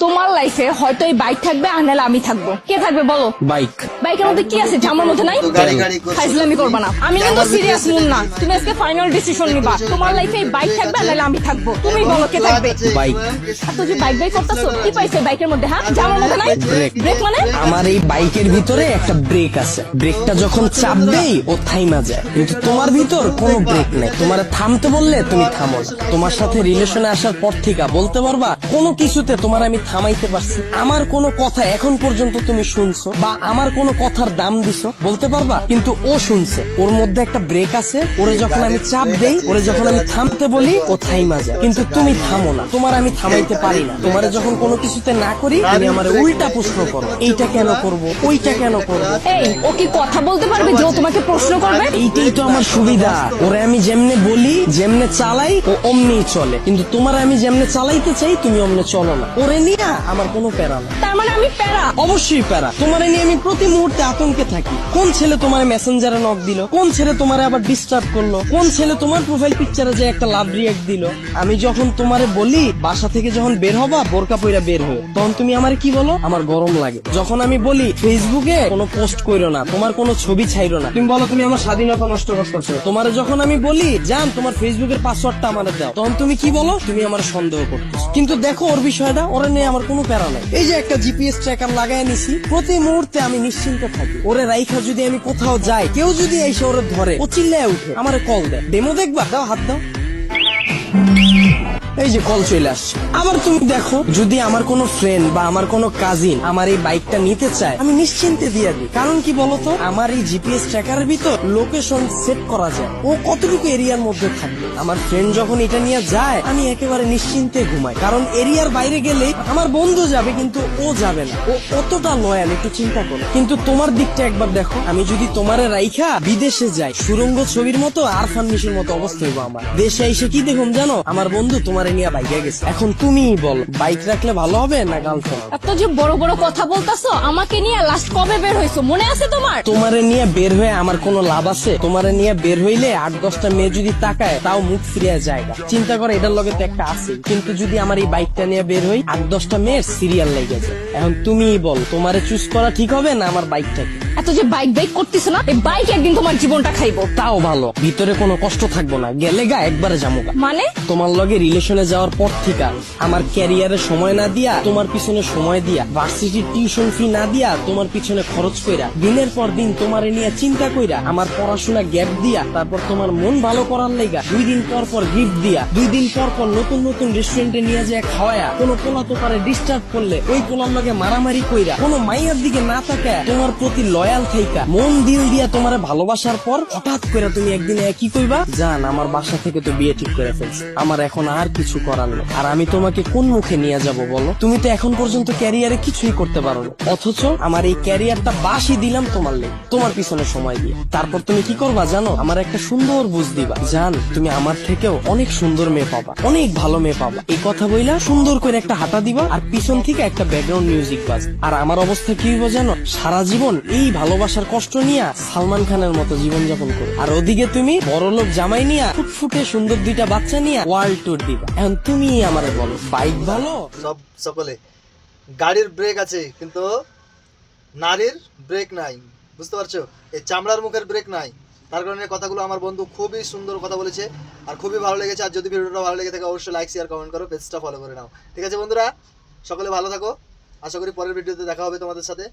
তোমার লাইফে হয়তো এই বাইক থাকবে আর নাহলে আমি থাকবো। কে থাকবে বলো? বাইক। বাইকের মধ্যে কি আছে আমার মধ্যে নাই? ফাইজলামি করবা না, আমি কিন্তু সিরিয়াস মুড না। তুমি আজকে ফাইনাল ডিসিশন নিবা, তোমার লাইফে এই বাইক থাকবে আর নাহলে আমি থাকবো। তুমি বলো কে থাকবে? বাইক। এত যে বাইক বাইক করতেছো, কি পাইছে বাইকের মধ্যে? হ্যাঁ, আমার মধ্যে নাই। ব্রেক মানে? আমার এই বাইকের ভিতরে একটা ব্রেক আছে, ব্রেকটা যখন চাপ দেই ও থাইমা যায়, কিন্তু তোমার ভিতর কোনো ব্রেক নেই। তোমার থামতে বললে তুমি থামো না। তোমার সাথে রিলেশনে আসার পর থেকে বলতে পারবা কোনো কিছুতে তোমার আমি থামাইতে পারছি? আমার কোনো কথা এখন পর্যন্ত তুমি শুনছো বা আমার কোনো কথার দাম দিছো বলতে পারবা? কিন্তু ও শুনছে, ওর মধ্যে একটা ব্রেক আছে। ওরে যখন আমি চাপ দেই, ওরে যখন আমি থামতে বলি ও থাইমা যায়, কিন্তু তুমি থামো না। তোমার আমি থামাইতে পারি না। তোমারে যখন কোনো কিছুতে না করি তুমি আমার উল্টা প্রশ্ন করো, এইটা কেন করব, ওইটা কেন করব। এই, ও কি কথা বলতে পারবে যে ও তোমাকে প্রশ্ন করবে? এইটাই তো আমার সুবিধা। ওরে আমি যেমনে বলি, যেমনে চালাই ও অমনি চলে, কিন্তু তোমার আমি যেমনে চালাইতে চাই তুমি অমনে চলো না। ওরে নিয়ে আমার কোনো প্যারা না। তার মানে আমি প্যারা? অবশ্যই প্যারা। তোমারে নিয়ে আমি প্রতি মুহূর্তে আতঙ্কে থাকি। কোন ছেলে তোমার মেসেঞ্জারে নক দিল, কোন ছেলে তোমারে আবার ডিস্টার্ব করলো, কোন ছেলে তোমার প্রোফাইল পিকচারে যে একটা লাভ রিয়েক্ট দিল। আমি যখন তোমারে বলি বাসা থেকে যখন বের হবা বোরকা পইরা বের হয়ে, তখন তুমি আমারে কি বলো? আমার গরম লাগে। যখন আমি বলি ফেসবুকে কোনো পোস্ট কইরো না, তোমার কোনো ছবি ছাইরো না, তুমি বলো তুমি আমার স্বাধীনতা নষ্ট করতেছো। তোমারে যখন আমি বলি জান তোমার ফেসবুকের পাসওয়ার্ডটা আমারে দাও, তখন তুমি কি বলো? তুমি আমার সন্দেহ করতেছো। কিন্তু দেখো ওর বিষয়টা, ওরে নিয়ে আমার কোনো প্যারা নাই। এই যে একটা জিপিএস ট্র্যাকার লাগাই নিছি, প্রতি মুহূর্তে আমি নিশ্চিন্তে থাকি। ওরে রাইখা যদি আমি কোথাও যাই, কেউ যদি এসে ওরে ধরে, ও চিল্লায় উঠে আমারে কল দেয়, ডেমো দেখবা? দাও, হাত দাও। এই যে কল চলে আসছে। আবার তুমি দেখো, যদি আমার কোনো ফ্রেন্ড বা আমার কোনো কাজিন আমার এই বাইকটা নিতে চায়, আমি নিশ্চিন্তে দিয়ে দিই। কারণ কি বলতো, আমার এই জিপিএস ট্র্যাকারের ভিতর লোকেশন সেট করা যায়, ও কতটুকু এরিয়ার মধ্যে থাকবে। আমার ফ্রেন্ড যখন এটা নিয়ে যায় আমি একেবারে নিশ্চিন্তে ঘুমাই, কারণ এরিয়ার বাইরে গেলে আমার বন্ধু যাবে কিন্তু ও যাবে না। ও কতটা লয়াল একটু চিন্তা করো। কিন্তু তোমার দিকটা একবার দেখো, আমি যদি তোমারে রাইখা বিদেশে যাই, সুরঙ্গ ছবির মতো আর ফান্নিশের মতো অবস্থা হইব আমার। দেশে এসে কি দেখুন জানো? আমার বন্ধু তোমার নিয়ে বাইকে গেছে। এখন তুমি বল, বাইক রাখলে ভালো হবে না গার্লফ্রেন্ড? এত যে বড় বড় কথা বলতাছো, আমাকে নিয়ে লাস্ট কবে বের হইছো মনে আছে তোমার? তোমারে নিয়ে বের হয়ে আমার কোনো লাভ আছে? তোমারে নিয়ে বের হইলে 8-10টা মেয়ে যদি তাকায় তাও মুখ ফিরিয়ে যায়। চিন্তা করে, এটার লগে তো একটা আছে। কিন্তু যদি আমার এই বাইকটা নিয়ে বের হই, 8-10টা মেয়ের সিরিয়াল লেগে যায়। এখন তুমি বল, তোমারে চুজ করা ঠিক হবে না আমার বাইকটাকে? এত যে বাইক বাইক করতেছো না, এই বাইক একদিন তোমার জীবনটা খাইবো। তাও ভালো, ভিতরে কোনো কষ্ট থাকবো না, গেলে গা একবারে জামুগা। মানে? তোমার লগে রিলেশনে যাওয়ার পর থেকে আমার ক্যারিয়ারে সময় না দিয়া তোমার পিছনে সময় দিয়া, ভার্সিটির টিউশন ফি না দিয়া তোমার পিছনে খরচ কইরা, দিনের পর দিন তোমারে নিয়ে চিন্তা কইরা, আমার পড়াশোনা গ্যাপ দিয়া, তারপর তোমার মন ভালো করার লেগা 2 দিন পর পর গিফট দিয়া, 2 দিন পর পর নতুন নতুন রেস্টুরেন্টে নিয়ে যায় খাওয়ায়া, কোনো পোলা তো পারে ডিস্টার্ব করলে ওই পোলার লগে মারামারি কইরা, কোনো মাইয়ার দিকে না তাকায় তোমার প্রতি লয়াল থাইকা মন দিল দিয়া তোমারে ভালোবাসার পর হঠাৎ করে তুমি একদিন কি কইবা? জান আমার বাসা থেকে তো বিয়ে ঠিক করে ফেলছে, আমার এখন আর কিছু করার নেই। আর আমি তোমাকে কোন মুখে নিয়ে যাব বলো? তুমি তো এখন পর্যন্ত ক্যারিয়ারে কিছুই করতে পারো না, অথচ আমার এই ক্যারিয়ারটা বাসি দিলাম তোমার লেগে, তোমার পিছনে সময় দিয়ে। তারপর তুমি কি করবা জানো? আমার একটা সুন্দর বুঝ দিবা, জান তুমি আমার থেকেও অনেক সুন্দর মেয়ে পাবা, অনেক ভালো মেয়ে পাবা। এই কথা বইলা সুন্দর করে একটা হাঁটা দিবা, আর পিছন থেকে একটা ব্যাকগ্রাউন্ড মিউজিক বাজ। আর আমার অবস্থা কি হইব জানো? সারা জীবন এই ভালোবাসার কষ্ট নিয়ে সালমান খানের মতো জীবন যাপন করো, আর ওদিকে তুমি বড়লোক জামাই নিয়া ফুটফুটে সুন্দর 2টা বাচ্চা নিয়ে ওয়ার্ল্ড ট্যুর দিবা। এখন তুমি আমারে বলো, বাইক ভালো? সকলে গাড়ির ব্রেক আছে কিন্তু নারীর ব্রেক নাই, বুঝতে পারছো? এই চামড়ার মুখের ব্রেক নাই। তার কারণে কথাগুলো আমার বন্ধু খুবই সুন্দর কথা বলেছে আর খুবই ভালো লেগেছে। আর যদি ভিডিওটা ভালো লেগে থাকে অবশ্যই লাইক শেয়ার কমেন্ট করো, পেজটা ফলো করে নাও। ঠিক আছে বন্ধুরা, সকলে ভালো থাকো। আশা করি পরের ভিডিওতে দেখা হবে তোমাদের সাথে।